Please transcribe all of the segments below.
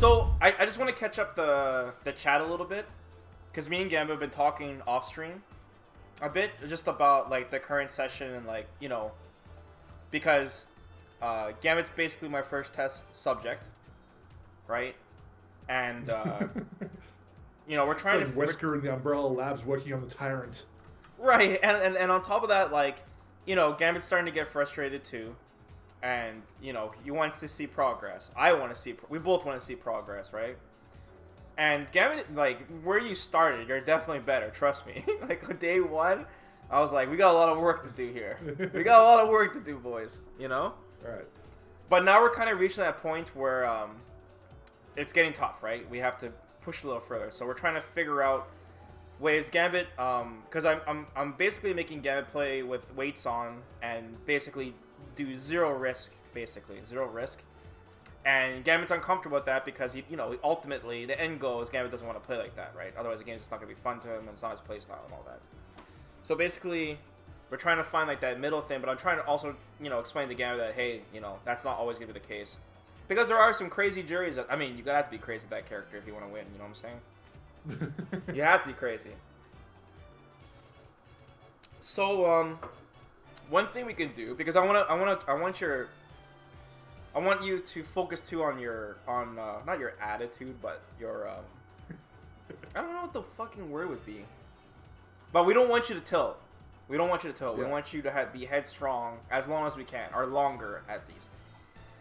So I just want to catch up the chat a little bit, because me and Gambit have been talking off stream a bit just about like the current session and like, you know, because Gambit's basically my first test subject, right? And you know, we're trying it's like Wesker and the Umbrella Labs working on the Tyrant. Right, and on top of that, like, you know, Gambit's starting to get frustrated too, and you know, he wants to see progress. I want to see, we both want to see progress, right? And Gambit, like, where you started, you're definitely better. Trust me. Like on day one, I was like, we got a lot of work to do here. We got a lot of work to do, boys. You know. All right. But now we're kind of reaching that point where it's getting tough, right? We have to push a little further. So we're trying to figure out ways. Gambit, because I'm basically making Gambit play with weights on and basically do zero risk, And Gambit's uncomfortable with that because he, you know, ultimately the end goal is Gambit doesn't want to play like that, right? Otherwise the game's just not gonna be fun to him and it's not his playstyle and all that. So basically, we're trying to find like that middle thing, but I'm trying to also, you know, explain to Gambit that hey, you know, that's not always gonna be the case. Because there are some crazy juries that, I mean, you gotta have to be crazy with that character if you want to win, you know what I'm saying? You have to be crazy. So, one thing we can do, because I want you to focus too on your, not your attitude, but your, I don't know what the fucking word would be. But we don't want you to tilt. We don't want you to tilt. Yeah. We want you to be headstrong as long as we can, or longer at least.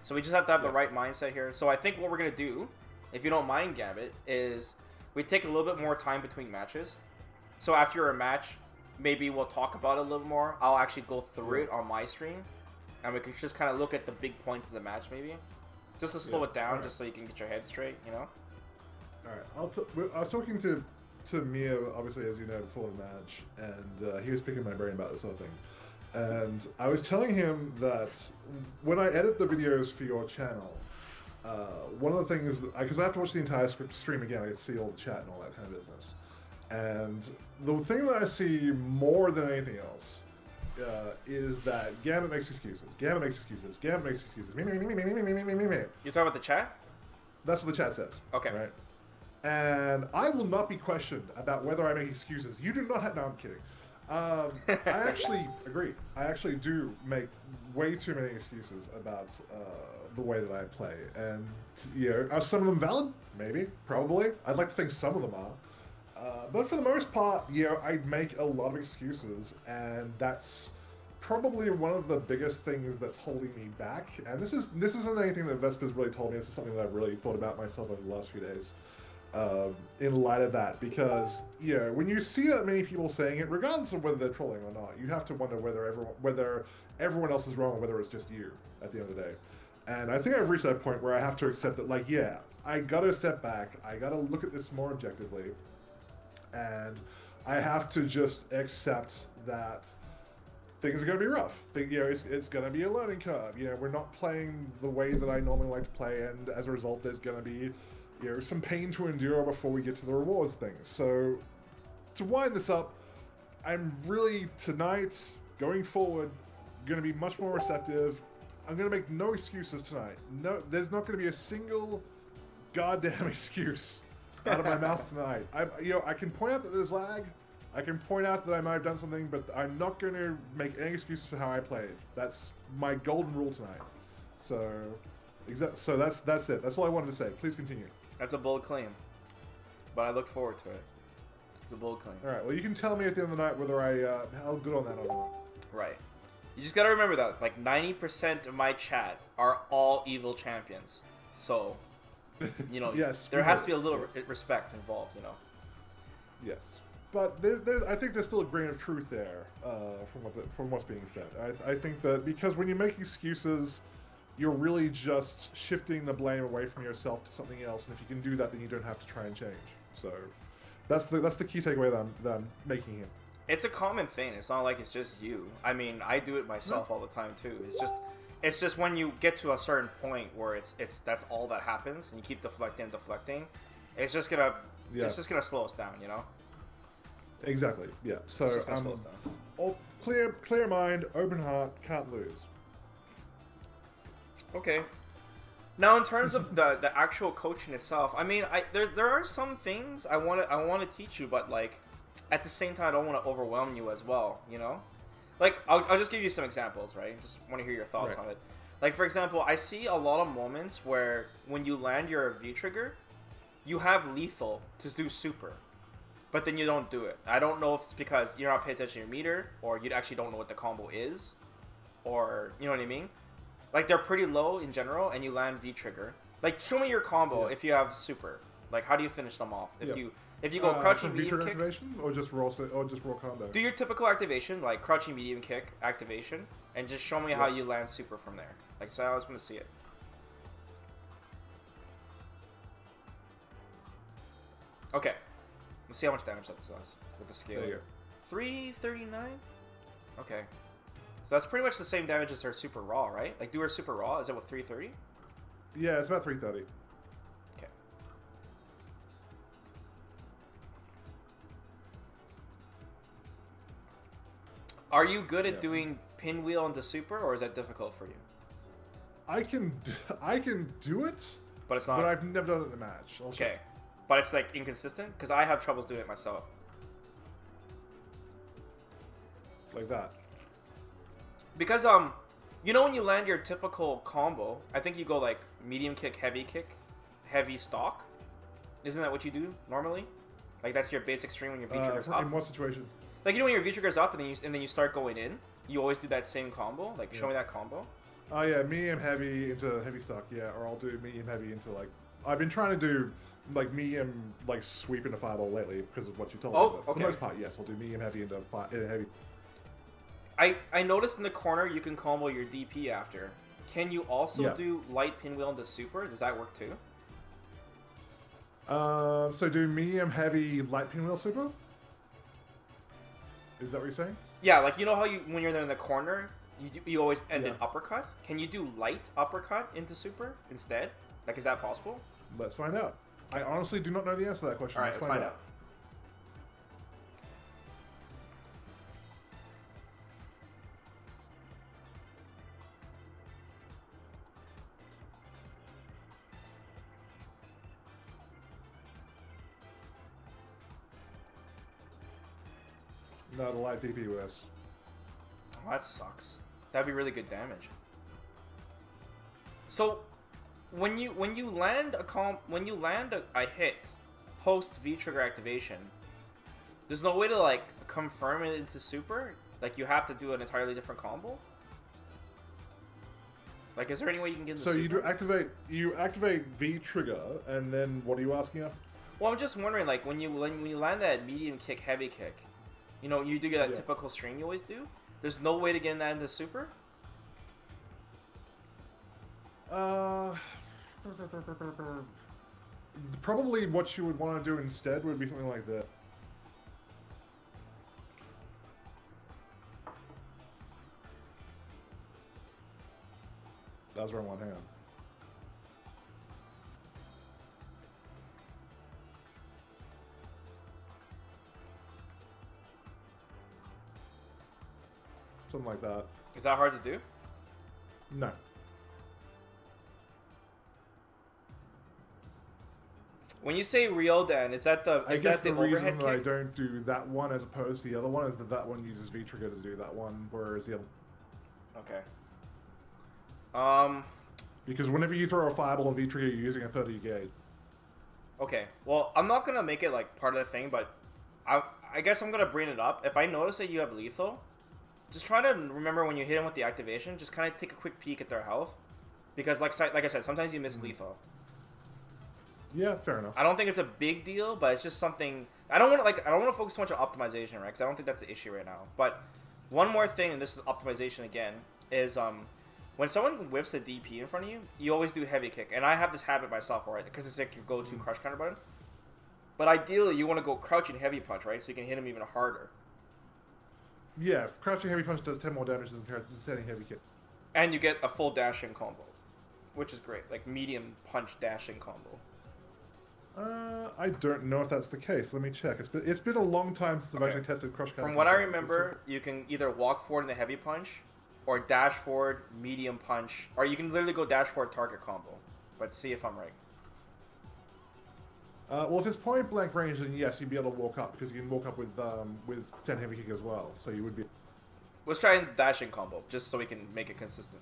So we just have to have the right mindset here. So I think what we're going to do, if you don't mind, Gambit, is we take a little bit more time between matches. So after a match, maybe we'll talk about it a little more. I'll actually go through it on my stream. And we can just kind of look at the big points of the match, maybe. Just to slow it down, just so you can get your head straight, you know? Alright, I was talking to Mia, obviously, as you know, before the match, and he was picking my brain about this sort of thing. And I was telling him that when I edit the videos for your channel, one of the things, because I have to watch the entire stream again, I get to see all the chat and all that kind of business. And the thing that I see more than anything else is that Gambit makes excuses. Gambit makes excuses. Gambit makes excuses. Me. You're talking about the chat? That's what the chat says. Okay. Right? And I will not be questioned about whether I make excuses. You do not have... No, I'm kidding. I actually agree. I actually do make way too many excuses about the way that I play. And, you know, are some of them valid? Maybe. Probably. I'd like to think some of them are. But for the most part, you know, I make a lot of excuses, and that's probably one of the biggest things that's holding me back. And this isn't anything that Vesper's really told me. This is something that I've really thought about myself over the last few days. In light of that, because, you know, when you see that many people saying it, regardless of whether they're trolling or not, you have to wonder whether everyone else is wrong or whether it's just you at the end of the day. And I think I've reached that point where I have to accept that, like, yeah, I gotta step back, I gotta look at this more objectively, and I have to just accept that things are gonna be rough. You know, it's gonna be a learning curve. You know, we're not playing the way that I normally like to play, and as a result, there's gonna be, you know, some pain to endure before we get to the rewards things. So, to wind this up, I'm really, tonight, going forward, going to be much more receptive. I'm going to make no excuses tonight. No, there's not going to be a single goddamn excuse out of my mouth tonight. You know, I can point out that there's lag. I can point out that I might have done something, but I'm not going to make any excuses for how I played. That's my golden rule tonight. So, that's it. That's all I wanted to say. Please continue. That's a bold claim, but I look forward to it. It's a bold claim. All right. Well, you can tell me at the end of the night whether I held good on that or not. Right. You just gotta remember that, like 90% of my chat are all evil champions. So, you know, yes, there has to be a little respect involved, you know. Yes, but I think there's still a grain of truth there from what's being said. I think that because when you make excuses, you're really just shifting the blame away from yourself to something else, and if you can do that, then you don't have to try and change. So that's the key takeaway that I'm making here. It's a common thing. It's not like it's just you. I mean, I do it myself all the time too. It's just when you get to a certain point where that's all that happens, and you keep deflecting, it's just gonna slow us down, you know. Exactly. Yeah. So it's just gonna slow us down. All clear mind, open heart, can't lose. Okay. Now, in terms of the actual coaching itself, I mean, there are some things I want to teach you, but like at the same time, I don't want to overwhelm you as well. You know, like I'll just give you some examples, right? Just want to hear your thoughts on it. Like for example, I see a lot of moments where when you land your V trigger, you have lethal to do super, but then you don't do it. I don't know if it's because you're not paying attention to your meter, or you actually don't know what the combo is, or you know what I mean. Like, they're pretty low in general, and you land V-trigger. Like, show me your combo if you have super. Like, how do you finish them off? If you go crouching medium kick, activation, or just raw combo. Do your typical activation, like crouching medium kick activation, and just show me how you land super from there. Like, so I was going to see it. Okay, let's see how much damage that does with the scale. There you go. 339. Okay. So that's pretty much the same damage as her super raw, right? Like, do her super raw, is it with 330? Yeah, it's about 330. Okay. Are you good at doing pinwheel into super, or is that difficult for you? I can do it, but it's not. But I've never done it in a match. Okay, but it's like inconsistent because I have troubles doing it myself. Like that. Because you know when you land your typical combo, I think you go like medium kick, heavy stock. Isn't that what you do normally? Like that's your basic stream when your V trigger's up. In what situation? Like you know when your V trigger's up and then you start going in, you always do that same combo. Like show me that combo. Oh yeah, medium heavy into heavy stock. Yeah, or I'll do medium heavy into like. I've been trying to do like medium like sweep into fireball lately because of what you told me. But for the most part, yes, I'll do medium heavy into heavy. I noticed in the corner you can combo your DP after. Can you also do light pinwheel into super? Does that work too? So do medium heavy light pinwheel super? Is that what you're saying? Yeah, like you know how when you're there in the corner, you always end in uppercut. Can you do light uppercut into super instead? Like, is that possible? Let's find out. I honestly do not know the answer to that question. All right, let's find out. No, the light DP was. Oh, that sucks. That'd be really good damage. So, when you land a hit post V trigger activation, there's no way to like confirm it into super. Like you have to do an entirely different combo. Like, is there any way you can get into so super? you activate V trigger, and then what are you asking of? Well, I'm just wondering, like when you land that medium kick, heavy kick, you know, you do that typical string you always do. There's no way to get that into super? Probably what you would want to do instead would be something like that. That was round one, hang on. Something like that. Is that hard to do? No. When you say real, Dan, is that the I guess the reason that I kick? don't do that one as opposed to the other one is that one uses V trigger to do that one, whereas the other. Okay. Because whenever you throw a fireball on V trigger, you're using a 30 gauge. Okay. Well, I'm not gonna make it like part of the thing, but I guess I'm gonna bring it up. If I notice that you have lethal, just try to remember when you hit them with the activation, just kind of take a quick peek at their health, because like I said, sometimes you miss lethal. Yeah, fair enough. I don't think it's a big deal, but it's just something. I don't want to focus too much on optimization, right? Because I don't think that's the issue right now. But one more thing, and this is optimization again, is when someone whips a DP in front of you, you always do heavy kick, and I have this habit myself, right? Because it's like your go-to crush counter button. But ideally, you want to go crouching heavy punch, right? So you can hit him even harder. Yeah, crouching heavy punch does 10 more damage than standing heavy kick. And you get a full dash-in combo, which is great. Like medium punch dash-in combo. I don't know if that's the case. Let me check. It's been a long time since I've actually tested crush counter. From what I remember, you can either walk forward in the heavy punch, or dash forward, medium punch, or you can literally go dash forward target combo. but see if I'm right. Well, if it's point blank range, then yes, you'd be able to walk up because you can walk up with 10 heavy kick as well. So you would be. Let's try a dashing combo, just so we can make it consistent.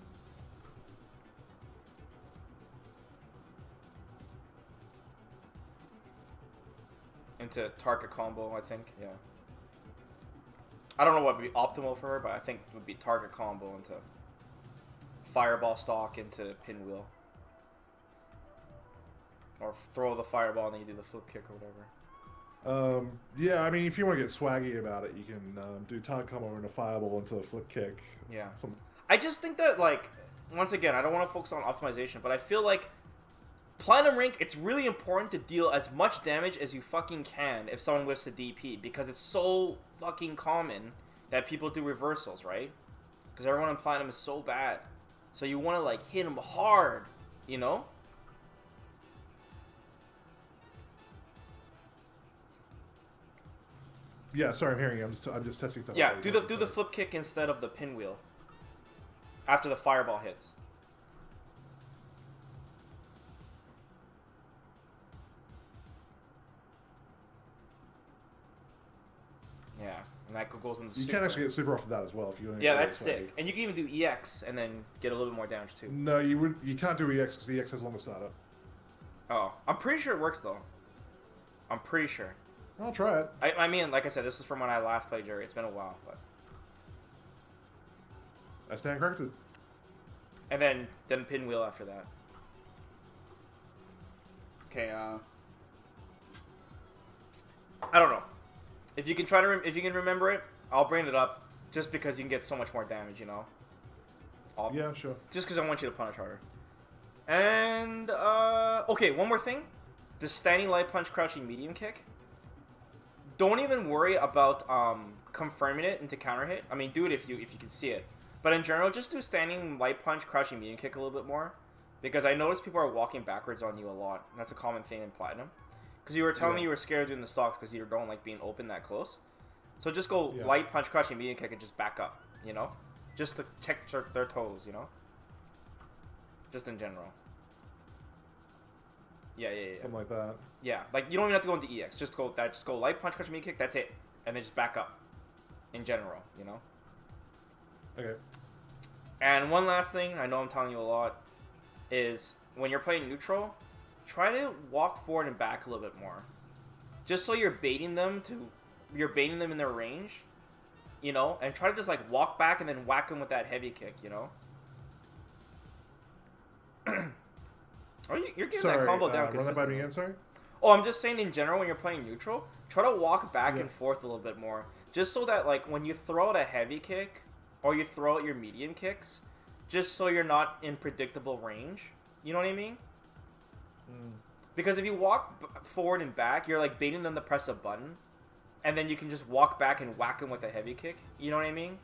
Into target combo, I think, yeah. I don't know what would be optimal for her, but I think it would be target combo into fireball stock into pinwheel. Or throw the fireball and then you do the flip kick or whatever. Yeah, I mean, if you want to get swaggy about it, you can do target combo into fireball into a flip kick. Yeah. Some... I just think that, like, once again, I don't want to focus on optimization, but I feel like Platinum rank, it's really important to deal as much damage as you fucking can if someone whiffs a DP, because it's so fucking common that people do reversals, right? Because everyone in Platinum is so bad. So you want to, like, hit them hard, you know? Yeah, sorry, I'm hearing you. I'm just testing stuff. Yeah, do the flip kick instead of the pinwheel after the fireball hits. Yeah, and that goes in the You super. can actually get super off of that as well if you want to. Yeah, that's sick. And you can even do EX and then get a little bit more damage too. No, you can't do EX because EX has longer startup. Oh, I'm pretty sure it works though. I'm pretty sure. I'll try it. I mean, like I said, this is from when I last played Juri. It's been a while, but. I stand corrected. And then pinwheel after that. Okay. I don't know. If you can if you can remember it, I'll bring it up, just because you can get so much more damage, you know. Yeah, sure. Just because I want you to punish harder. And okay, one more thing: the standing light punch, crouching medium kick. Don't even worry about confirming it into counter hit. I mean, do it if you can see it. But in general, just do standing light punch, crouching medium kick a little bit more, because I notice people are walking backwards on you a lot. And that's a common thing in Platinum. Because you were telling me you were scared of doing the stocks because you don't like being open that close. So just go light punch, crouching medium kick, and just back up, you know? Just to check their toes, you know? Just in general. Yeah. Something like that. Yeah, like you don't even have to go into EX. Just go light punch, crouching medium kick, that's it. And then just back up. In general, you know? Okay. And one last thing, I know I'm telling you a lot, is when you're playing neutral, try to walk forward and back a little bit more. Just so you're baiting them in their range, you know? And try to just like walk back and then whack them with that heavy kick, you know? Oh, you're getting that combo down run that by me again, sorry? Oh, I'm just saying in general when you're playing neutral, try to walk back and forth a little bit more. Just so that like when you throw out a heavy kick, or you throw out your medium kicks, just so you're not in predictable range. You know what I mean? Because if you walk forward and back, you're like baiting them to press a button, and then you can just walk back and whack them with a heavy kick. You know what I mean?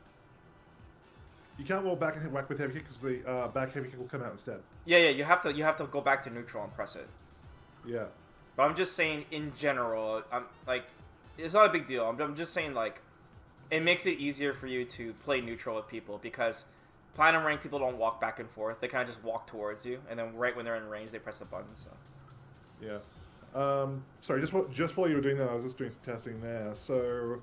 You can't walk back and whack with heavy kick because the back heavy kick will come out instead. Yeah, you have to go back to neutral and press it. Yeah. But I'm just saying in general, I'm like, it's not a big deal. I'm just saying like, it makes it easier for you to play neutral with people because Platinum rank people don't walk back and forth. They kind of just walk towards you, and then right when they're in range, they press the button. So. Yeah. Sorry, just while you were doing that, I was just doing some testing there. So,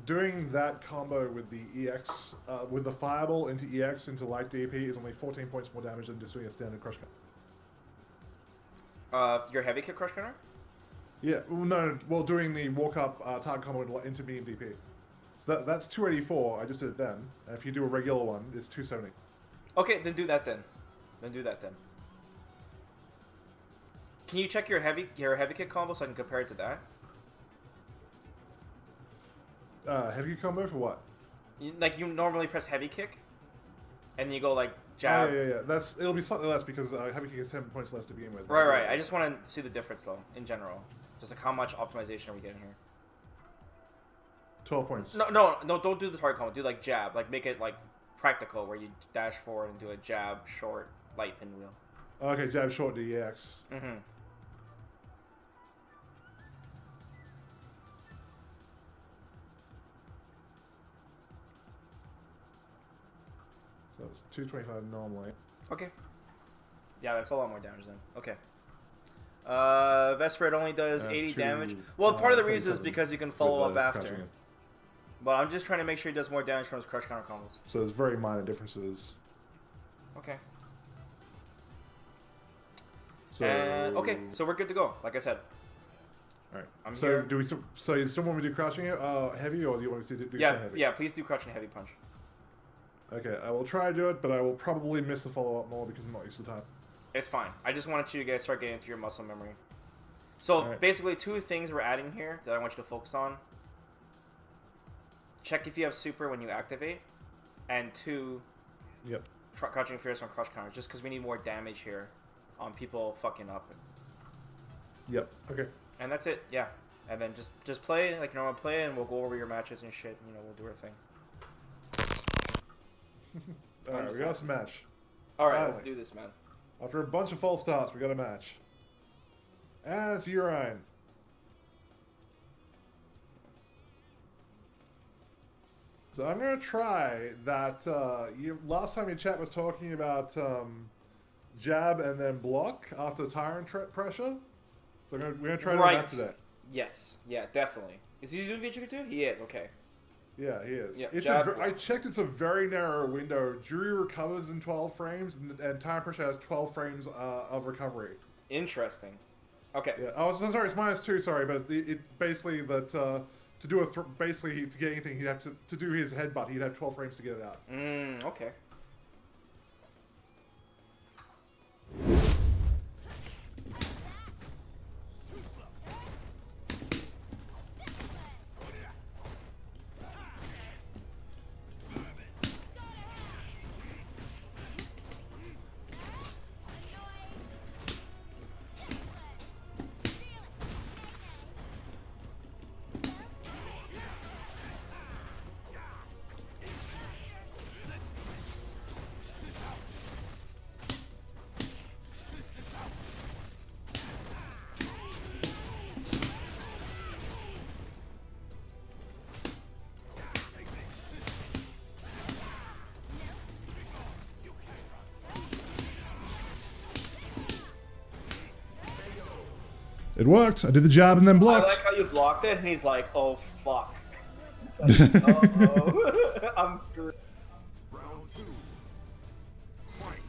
doing that combo with the EX, with the fireball into EX into light DP is only 14 points more damage than just doing a standard crush counter. Your heavy kick crush counter? Yeah. Well, doing the walk up target combo into medium DP. So that's 284. I just did it then. And if you do a regular one, it's 270. Okay, then do that then. Can you check your heavy kick combo so I can compare it to that? Heavy kick combo for what? You normally press heavy kick, and you go like jab. Oh, yeah. It'll be slightly less because heavy kick is 10 points less to begin with. Right. I just want to see the difference though, in general. Just like how much optimization are we getting here? 12 points. No, don't do the target combo. Do like jab. Like make it like practical where you dash forward and do a jab, short, light pinwheel. Okay, jab, short, DX. Mm-hmm. So it's 225 normally. Okay. Yeah, that's a lot more damage then. Okay. Vesper, it only does 80 damage. Well, part of the reason is because you can follow up after. But I'm just trying to make sure he does more damage from his crush counter combos. So there's very minor differences. Okay. So okay, so we're good to go. Like I said. All right. I'm so here. do we? So you still want me to do crouching heavy, or do you want me to do yeah, heavy? Yeah, please do crouching heavy punch. Okay, I will try to do it, but I will probably miss the follow up more because I'm not used to the time. It's fine. I just wanted you to start getting into your muscle memory. So basically, 2 things we're adding here that I want you to focus on. Check if you have super when you activate, and 2. Yep. Crouching fierce on crush counters, just because we need more damage here on people fucking up. Yep. Okay. And that's it. Yeah. And then just play like normal play, and we'll go over your matches and shit. You know, we'll do our thing. All right, we got us a match. All right, let's do this, man. After a bunch of false starts, we got a match. And it's Urine. So I'm going to try that. Last time your chat was talking about jab and then block after Tyrant pressure. So we're going to try to do that today. Yes. Yeah, definitely. Is he doing Vigil too? He is. Okay. Yeah, he is. Yeah, I checked. It's a very narrow window. Juri recovers in 12 frames, and Tyrant pressure has 12 frames of recovery. Interesting. Okay. Yeah. Oh, sorry. It's -2. Sorry, but it basically that to do basically to get anything, he'd have to do his headbutt. He'd have 12 frames to get it out. Okay. It worked. I did the jab and then blocked. I like how you blocked it, and he's like, "Oh fuck." Like, uh-oh. I'm screwed. Round 2. Fight.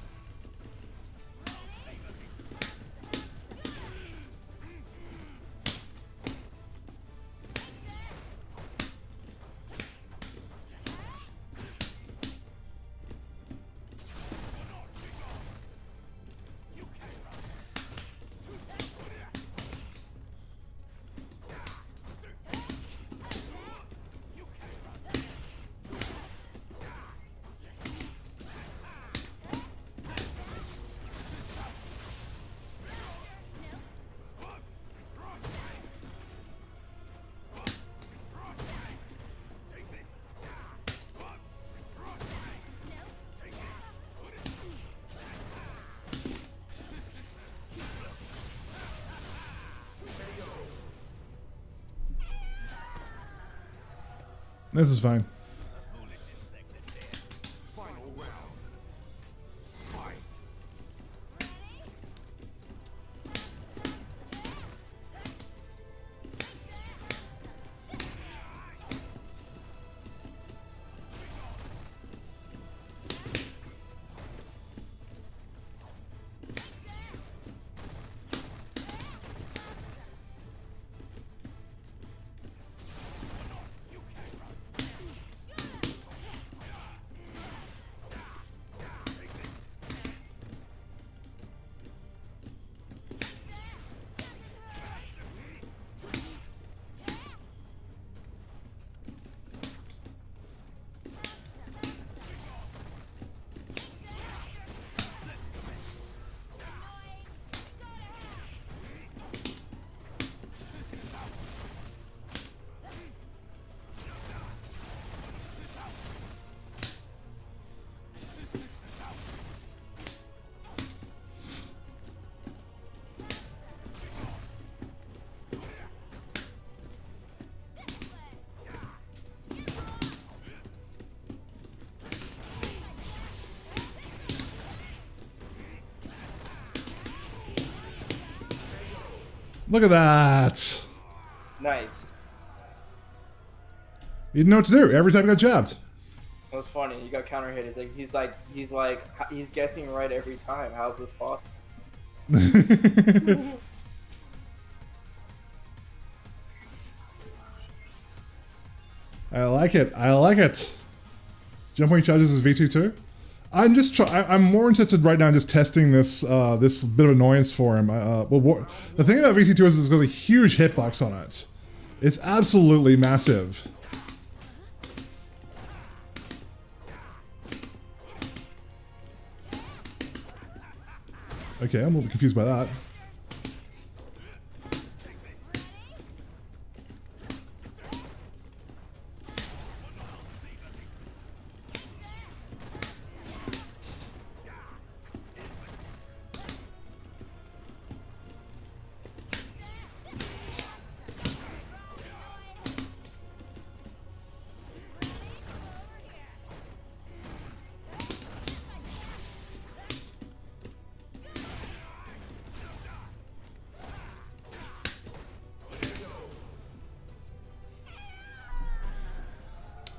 This is fine. Final round. Fight. Look at that. Nice. You didn't know what to do every time you got jabbed. That was funny. You got counter hit. He's guessing right every time. How's this possible? I like it. I like it. Jump when he charges his V2 too. I'm more interested right now in just testing this this bit of annoyance for him. The thing about VC2 is it's got a huge hitbox on it. It's absolutely massive. Okay, I'm a little bit confused by that.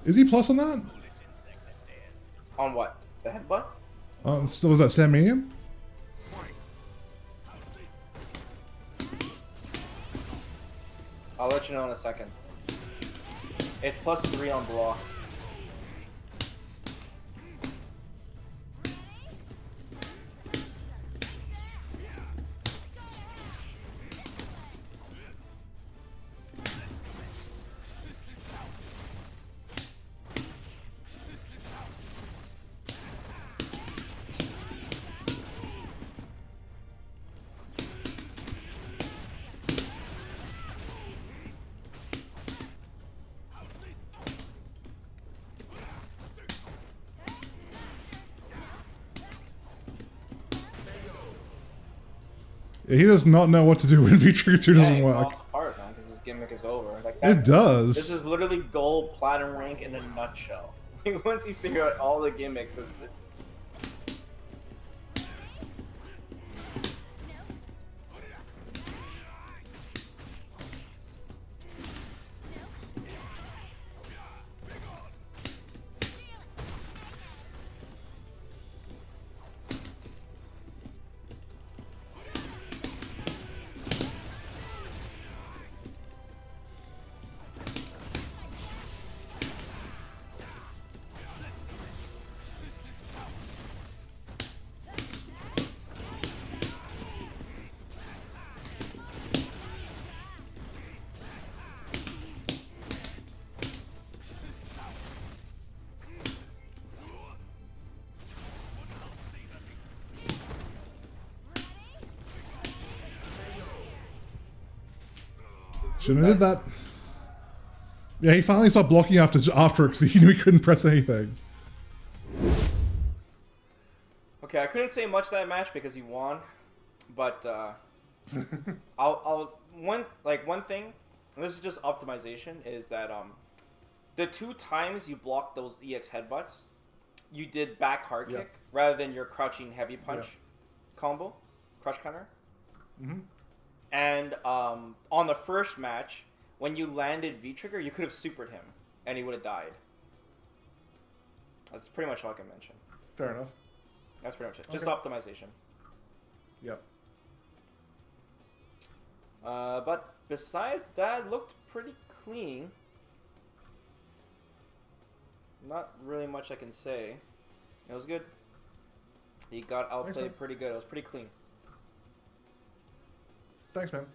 Is he plus on that? On what? The headbutt? So was that stand medium? I'll let you know in a second. It's +3 on block. He does not know what to do when V-Trigger 2 doesn't it work. falls apart, man, because his gimmick is over. Like that, It does. This is literally gold platinum rank in a nutshell. Like once you figure out all the gimmicks, it's Shouldn't have did that. Yeah, he finally stopped blocking after because he knew he couldn't press anything. okay. I couldn't say much that match because he won, but one thing. And this is just optimization. Is that the 2 times you blocked those EX headbutts, you did back hard kick rather than your crouching heavy punch combo, crush counter. Mm-hmm. And on the first match, when you landed V-Trigger, you could have supered him, and he would have died. That's pretty much all I can mention. Fair enough. That's pretty much it. Just optimization. Yep. But besides that, it looked pretty clean. Not really much I can say. It was good. He got outplayed pretty good. It was pretty clean. Thanks, man.